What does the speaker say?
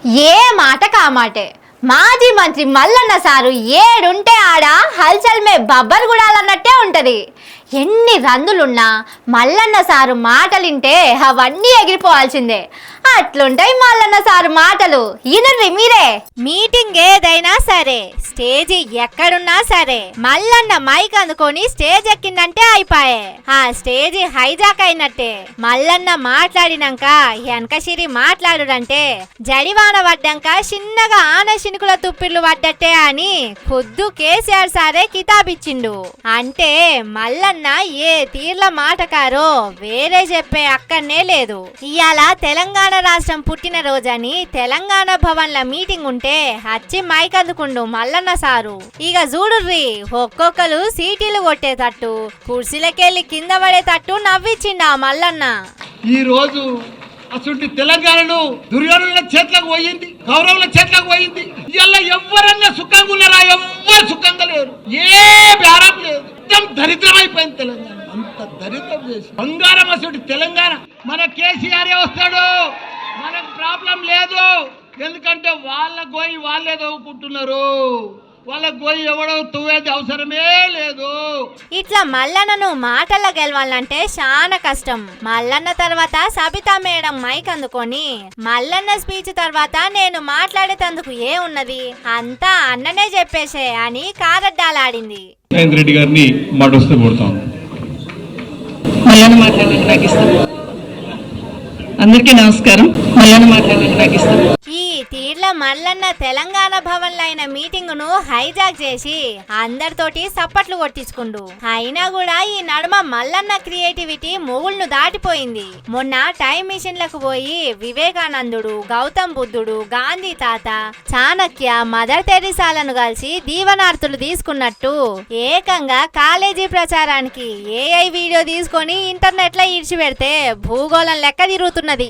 ఏ మాట కామాటే మాజీ మంత్రి మల్లన్న సారు ఏడుంటే ఆడ హల్చల్ మే బబ్బర్ గుడాలన్నట్టే ఉంటది. ఎన్ని రందులున్నా మల్లన్న సారు మాటలింటే అవన్నీ ఎగిరిపోవాల్సిందే. అట్లుంటాయి మల్లన్న సారు మాటలు. ఈయనర్రి మీరే. మీటింగ్ ఏదైనా సరే, స్టేజి ఎక్కడున్నా సరే, మల్లన్న మైక్ అందుకొని స్టేజ్ ఎక్కిందంటే అయిపాయే. ఆ స్టేజి హైజాక్ అయినట్టే. మల్లన్న మాట్లాడినాక వెనకసిరి మాట్లాడుడంటే జడివాన పడ్డాక చిన్నగా ఆన శినుకుల తుప్పిర్లు పడ్డట్టే అని ఖుద్దు కేసీఆర్ సారే కితాబిచ్చిండు. అంటే మల్లన్న ఏ తీర్ల మాటకారో వేరే చెప్పే అక్కడనే లేదు. ఇయాల తెలంగాణ రాష్ట్రం పుట్టిన రోజని తెలంగాణ భవన్ల మీటింగ్ ఉంటే హచ్చి మైక్ అందుకుండు మల్లన్న సారు. ఇక చూడుర్రి, ఒక్కొక్కరు సీటీలు కొట్టేటట్టు కుర్చీలకెళ్ళి కింద పడేటట్టు నవ్విచ్చిండు ఆ మల్లన్న. ఈ రోజు అసలు తెలంగాణలో దుర్యోధనుల చేతులకు పోయింది, కౌరవుల చేతులకు పోయింది. ఇలా ఎవరన్నా సుఖంగా ఉన్నారా? ఎవ్వరు సుఖంగా లేరు. ఏ బేరం లేదు. మొత్తం దరిద్రం అయిపోయింది తెలంగాణ. అంత దరిద్రం చేసి బంగారం అసలు తెలంగాణ. మన కేసీఆర్ వస్తాడు, మనకు ప్రాబ్లం లేదు. ఎందుకంటే వాళ్ళ గోయి వాళ్ళే తవ్వుకుంటున్నారు. వాళ్ళ గోయి ఎవడో తవ్వేది అవసరమే లేదు. ఇట్లా మల్లన్నను మాటల్లో గెలవాలంటే చాలా కష్టం. మల్లన్న తర్వాత సబితా మేడం మైక్ అందుకొని మల్లన్న స్పీచ్ తర్వాత నేను మాట్లాడేటందుకు ఏ ఉన్నది అంతా అన్ననే చెప్పేసే అని కారడ్డాలాడింది. రెడ్డి గారిని మాటొస్తే కొడతాం. మల్లన్న మాట్లాడడానికి నాకు ఇష్టం. అందరికీ నమస్కారం. మల్లన్న మాట్లాడడానికి నాకు ఇష్టం. ఈ తీర్ల మల్లన్న తెలంగాణ భవన్ లైన మీటింగ్ ను హైజాక్ చేసి అందరితోటి సప్పట్లు కొట్టించుకుండు. అయినా కూడా ఈ నడుమ మల్లన్న క్రియేటివిటీ మొగుళ్ను దాటిపోయింది. మొన్న టైం మిషన్లకు పోయి వివేకానందుడు, గౌతమ్ బుద్ధుడు, గాంధీ తాత, చాణక్య, మదర్ తెరిసాలను కలిసి దీవనార్థులు తీసుకున్నట్టు ఏకంగా కాలేజీ ప్రచారానికి ఏఐ వీడియో తీసుకొని ఇంటర్నెట్ లో ఇడిచిపెడితే భూగోళం లెక్క తిరుగుతున్నది.